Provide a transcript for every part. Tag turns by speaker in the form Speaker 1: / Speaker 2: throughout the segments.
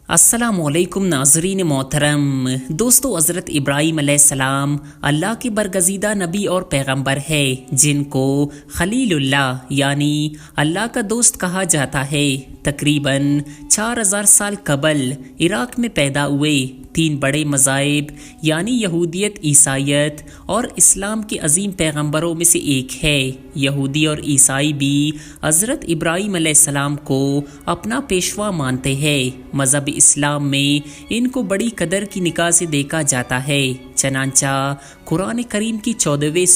Speaker 1: السلام علیکم ناظرین محترم دوستو، حضرت ابراہیم علیہ السلام اللہ کے برگزیدہ نبی اور پیغمبر ہے جن کو خلیل اللہ یعنی اللہ کا دوست کہا جاتا ہے۔ تقریباً 4000 سال قبل عراق میں پیدا ہوئے۔ 3 بڑے مذاہب یعنی یہودیت، عیسائیت اور اسلام کے عظیم پیغمبروں میں سے ایک ہے۔ یہودی اور عیسائی بھی حضرت ابراہیم علیہ السلام کو اپنا پیشوا مانتے ہیں۔ مذہب اسلام میں ان کو بڑی قدر کی نگاہ سے دیکھا جاتا ہے، چنانچہ قرآن کریم کی 14ویں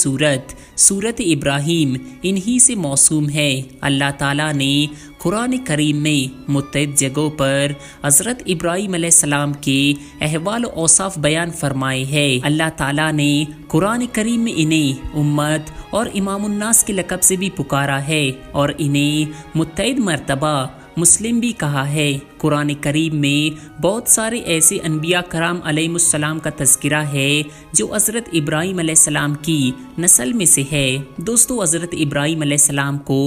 Speaker 1: سورت ابراہیم انہی سے موسوم ہے۔ اللہ تعالیٰ نے قرآن کریم میں متعدد جگہوں پر حضرت ابراہیم علیہ السلام کے احوال و اوصاف بیان فرمائے ہیں۔ اللہ تعالیٰ نے قرآن کریم میں انہیں امت اور امام الناس کے لقب سے بھی پکارا ہے اور انہیں متعدد مرتبہ مسلم بھی کہا ہے۔ قرآن کریم میں بہت سارے ایسے انبیاء کرام علیہ السلام کا تذکرہ ہے جو حضرت ابراہیم علیہ السلام کی نسل میں سے ہے۔ دوستو، حضرت ابراہیم علیہ السلام کو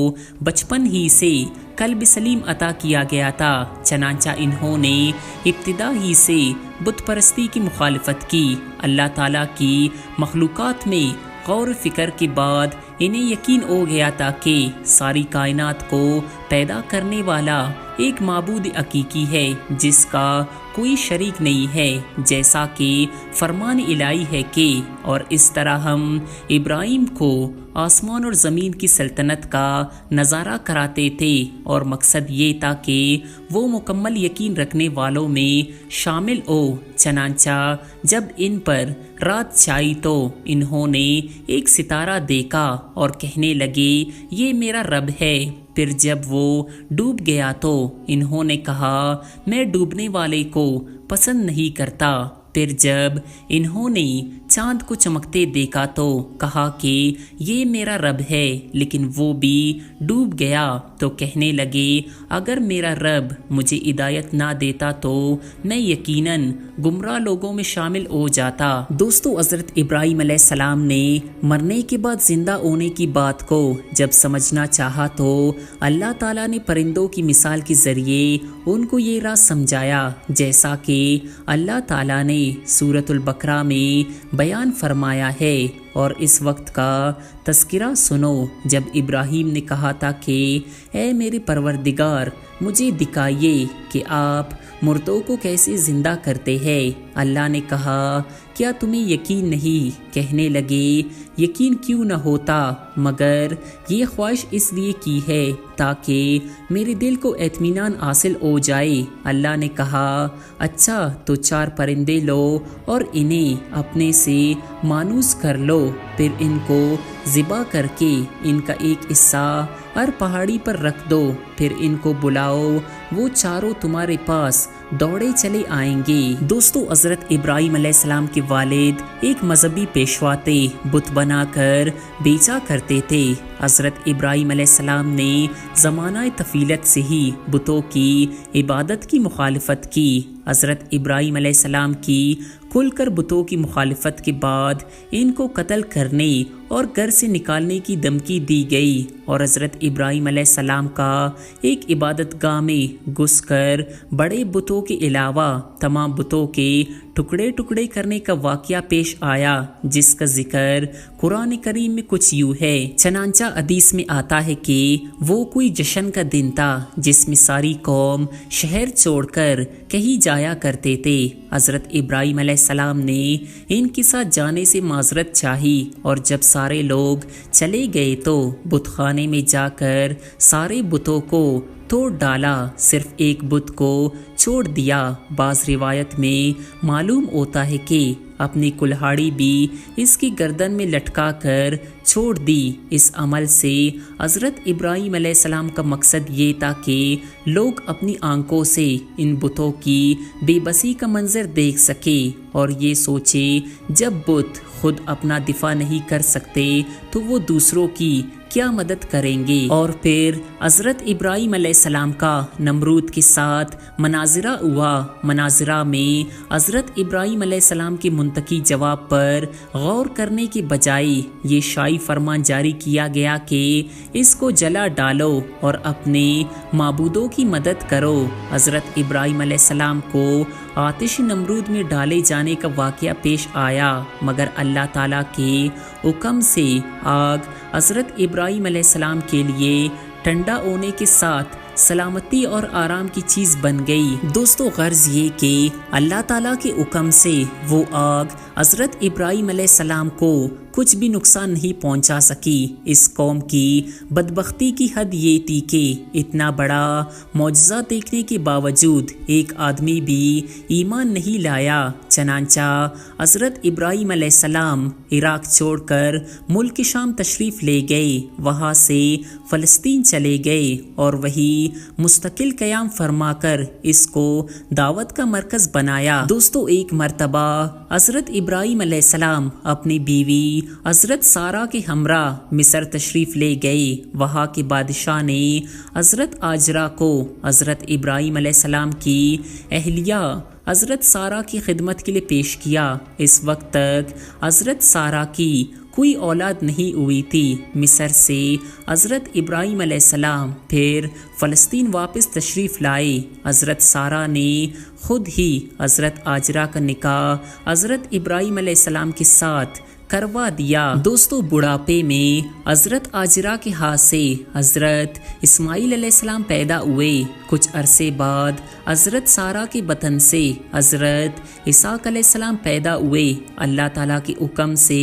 Speaker 1: بچپن ہی سے قلب سلیم عطا کیا گیا تھا، چنانچہ انہوں نے ابتدا ہی سے بت پرستی کی مخالفت کی۔ اللہ تعالیٰ کی مخلوقات میں غور و فکر کے بعد انہیں یقین ہو گیا تھا کہ ساری کائنات کو پیدا کرنے والا ایک معبود حقیقی ہے جس کا کوئی شریک نہیں ہے، جیسا کہ فرمان الہی ہے کہ اور اس طرح ہم ابراہیم کو آسمان اور زمین کی سلطنت کا نظارہ کراتے تھے، اور مقصد یہ تھا کہ وہ مکمل یقین رکھنے والوں میں شامل ہو۔ چنانچہ جب ان پر رات چھائی تو انہوں نے ایک ستارہ دیکھا اور کہنے لگے یہ میرا رب ہے۔ پھر جب وہ ڈوب گیا تو انہوں نے کہا میں ڈوبنے والے کو پسند نہیں کرتا۔ پھر جب انہوں نے چاند کو چمکتے دیکھا تو کہا کہ یہ میرا رب ہے، لیکن وہ بھی ڈوب گیا تو کہنے لگے اگر میرا رب مجھے ہدایت نہ دیتا تو میں یقیناً گمراہ لوگوں میں شامل ہو جاتا۔ دوستو، حضرت ابراہیم علیہ السلام نے مرنے کے بعد زندہ ہونے کی بات کو جب سمجھنا چاہا تو اللہ تعالیٰ نے پرندوں کی مثال کے ذریعے ان کو یہ راز سمجھایا، جیسا کہ اللہ تعالیٰ نے سورۃ البقرہ میں بیان فرمایا ہے۔ اور اس وقت کا تذکرہ سنو جب ابراہیم نے کہا تھا کہ اے میرے پروردگار مجھے دکھائیے کہ آپ مردوں کو کیسے زندہ کرتے ہیں۔ اللہ نے کہا کیا تمہیں یقین نہیں؟ کہنے لگے یقین کیوں نہ ہوتا، مگر یہ خواہش اس لیے کی ہے تاکہ میرے دل کو اطمینان حاصل ہو جائے۔ اللہ نے کہا اچھا تو 4 پرندے لو اور انہیں اپنے سے مانوس کر لو، پھر ان کو ذبح کر کے ان کا ایک حصہ ہر پہاڑی پر رکھ دو، پھر ان کو بلاؤ، وہ چاروں تمہارے پاس دوڑے چلے آئیں گے۔ دوستو، حضرت ابراہیم علیہ السلام کے والد ایک مذہبی پیشوا تھے، بت بنا کر بیچا کرتے تھے۔ حضرت ابراہیم علیہ السلام نے زمانہ طفیلت سے ہی بتوں کی عبادت کی مخالفت کی۔ حضرت ابراہیم علیہ السلام کی کھل کر بتوں کی مخالفت کے بعد ان کو قتل کرنے اور گھر سے نکالنے کی دھمکی دی گئی، اور حضرت ابراہیم علیہ السلام کا ایک عبادت گاہ میں گھس کر بڑے بتوں کے علاوہ تمام بتوں کے ٹکڑے ٹکڑے کرنے کا واقعہ پیش آیا، جس کا ذکر قرآن کریم میں کچھ یوں ہے۔ چنانچہ حدیث میں آتا ہے کہ وہ کوئی جشن کا دن تھا جس میں ساری قوم شہر چھوڑ کر کہیں جایا کرتے تھے۔ حضرت ابراہیم علیہ السلام نے ان کے ساتھ جانے سے معذرت چاہی، اور جب سارے لوگ چلے گئے تو بت خانے میں جا کر سارے بتوں کو توڑ ڈالا، صرف ایک بت کو چھوڑ دیا۔ بعض روایت میں معلوم ہوتا ہے کہ اپنی کلہاڑی بھی اس کی گردن میں لٹکا کر چھوڑ دی۔ اس عمل سے حضرت ابراہیم علیہ السلام کا مقصد یہ تھا کہ لوگ اپنی آنکھوں سے ان بتوں کی بے بسی کا منظر دیکھ سکے اور یہ سوچے جب بت خود اپنا دفاع نہیں کر سکتے تو وہ دوسروں کی کیا مدد کریں گے؟ اور پھر حضرت ابراہیم علیہ السلام کا نمرود کے ساتھ مناظرہ ہوا۔ مناظرہ میں حضرت ابراہیم علیہ السلام کے منطقی جواب پر غور کرنے کے بجائے یہ شاعی فرمان جاری کیا گیا کہ اس کو جلا ڈالو اور اپنے معبودوں کی مدد کرو۔ حضرت ابراہیم علیہ السلام کو آتش نمرود میں ڈالے جانے کا واقعہ پیش آیا، مگر اللہ تعالیٰ کے حکم سے آگ حضرت ابراہیم علیہ السلام کے لیے ٹھنڈا ہونے کے ساتھ سلامتی اور آرام کی چیز بن گئی۔ دوستو، غرض یہ کہ اللہ تعالیٰ کے حکم سے وہ آگ حضرت ابراہیم علیہ السلام کو کچھ بھی نقصان نہیں پہنچا سکی۔ اس قوم کی بدبختی کی حد یہ تھی کہ اتنا بڑا معجزہ دیکھنے کے باوجود ایک آدمی بھی ایمان نہیں لایا۔ چنانچہ حضرت ابراہیم علیہ السلام عراق چھوڑ کر ملک شام تشریف لے گئے، وہاں سے فلسطین چلے گئے اور وہی مستقل قیام فرما کر اس کو دعوت کا مرکز بنایا۔ دوستو، ایک مرتبہ حضرت ابراہیم علیہ السلام اپنی بیوی حضرت سارہ کے ہمراہ مصر تشریف لے گئے۔ وہاں کے بادشاہ نے حضرت ہاجرہ کو حضرت ابراہیم علیہ السلام کی اہلیہ حضرت سارہ کی خدمت کے لیے پیش کیا۔ اس وقت تک حضرت سارہ کی کوئی اولاد نہیں ہوئی تھی۔ مصر سے حضرت ابراہیم علیہ السلام پھر فلسطین واپس تشریف لائے۔ حضرت سارہ نے خود ہی حضرت ہاجرہ کا نکاح حضرت ابراہیم علیہ السلام کے ساتھ کروا دیا۔ دوستو، بڑھاپے میں حضرت ہاجرہ کے ہاتھ سے حضرت اسماعیل علیہ السلام پیدا ہوئے۔ کچھ عرصے بعد حضرت سارہ کے بطن سے حضرت اسحاق علیہ السلام پیدا ہوئے۔ اللہ تعالیٰ کے حکم سے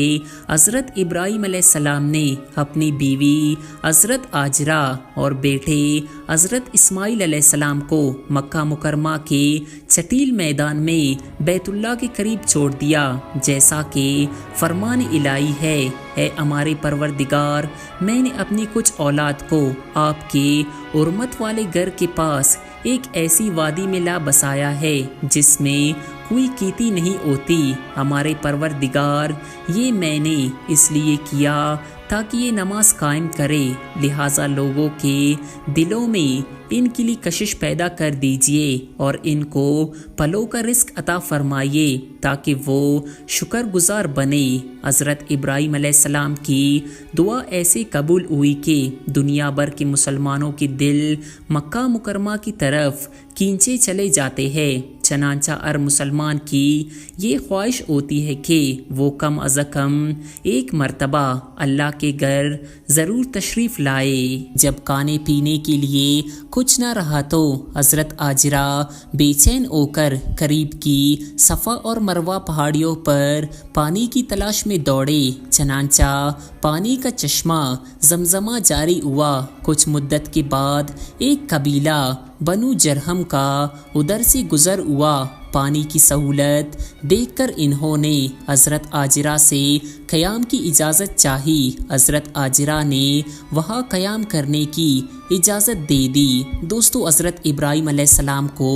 Speaker 1: حضرت ابراہیم علیہ السلام نے اپنی بیوی حضرت ہاجرہ اور بیٹے حضرت اسماعیل علیہ السلام کو مکہ مکرمہ کے چٹیل میدان میں بیت اللہ کے قریب چھوڑ دیا، جیسا کہ فرمان الہی ہے: اے ہمارے پروردگار، میں نے اپنی کچھ اولاد کو آپ کے حرمت والے گھر کے پاس ایک ایسی وادی میں لا بسایا ہے جس میں کوئی کیتی نہیں ہوتی۔ ہمارے پروردگار، یہ میں نے اس لیے کیا تاکہ یہ نماز قائم کرے، لہٰذا لوگوں کے دلوں میں ان کے لیے کشش پیدا کر دیجئے اور ان کو پلوں کا رزق عطا فرمائیے تاکہ وہ شکر گزار بنے۔ حضرت ابراہیم علیہ السلام کی دعا ایسے قبول ہوئی کہ دنیا بھر کے مسلمانوں کے دل مکہ مکرمہ کی طرف کھینچے چلے جاتے ہیں۔ چنانچہ ہر مسلمان کی یہ خواہش ہوتی ہے کہ وہ کم از کم ایک مرتبہ اللہ کے گھر ضرور تشریف لائے۔ جب کھانے پینے کے لیے کچھ نہ رہا تو حضرت ہاجرہ بے چین ہو کر قریب کی صفا اور مروہ پہاڑیوں پر پانی کی تلاش میں دوڑے۔ چنانچہ پانی کا چشمہ زمزمہ جاری ہوا۔ کچھ مدت کے بعد ایک قبیلہ بنو جرہم کا ادھر سے گزر ہوا۔ پانی کی سہولت دیکھ کر انہوں نے حضرت ہاجرہ سے قیام کی اجازت چاہی۔ حضرت ہاجرہ نے وہاں قیام کرنے کی اجازت دے دی۔ دوستو، حضرت ابراہیم علیہ السلام کو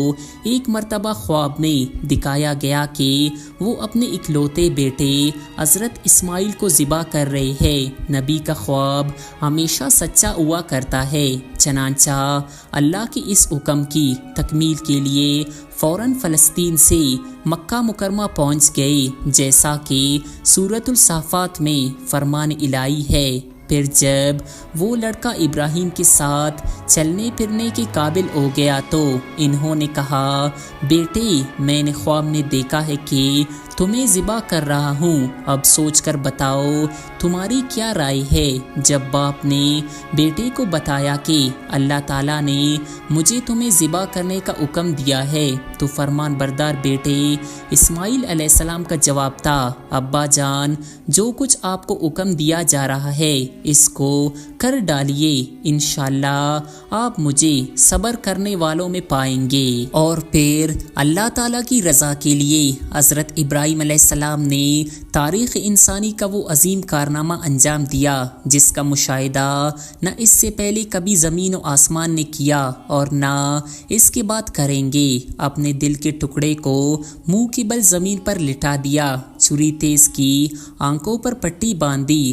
Speaker 1: ایک مرتبہ خواب میں دکھایا گیا کہ وہ اپنے اکلوتے بیٹے حضرت اسماعیل کو ذبح کر رہے ہیں۔ نبی کا خواب ہمیشہ سچا ہوا کرتا ہے۔ چنانچہ اللہ کے اس حکم کی تکمیل کے لیے فوراً فلسطین سے مکہ مکرمہ پہنچ گئے، جیسا کہ سورۃ الصافات میں فرمان الہی ہے۔ پھر جب وہ لڑکا ابراہیم کے ساتھ چلنے پھرنے کے قابل ہو گیا تو انہوں نے کہا: بیٹے، میں نے خواب میں دیکھا ہے کہ تمہیں ذبح کر رہا ہوں، اب سوچ کر بتاؤ تمہاری کیا رائے ہے؟ جب باپ نے بیٹے کو بتایا کہ اللہ تعالیٰ نے مجھے تمہیں ذبح کرنے کا حکم دیا ہے تو فرمان بردار بیٹے اسماعیل علیہ السلام کا جواب تھا: ابا جان، جو کچھ آپ کو حکم دیا جا رہا ہے اس کو کر ڈالیے، انشاءاللہ آپ مجھے صبر کرنے والوں میں پائیں گے۔ اور پھر اللہ تعالیٰ کی رضا کے لیے حضرت ابراہیم علیہ السلام نے تاریخ انسانی کا وہ عظیم کارنامہ انجام دیا جس کا مشاہدہ نہ اس سے پہلے کبھی زمین و آسمان نے کیا اور نہ اس کے بعد کریں گے۔ اپنے دل کے ٹکڑے کو منہ کے بل زمین پر لٹا دیا، چھری تیز کی، آنکھوں پر پٹی باندھی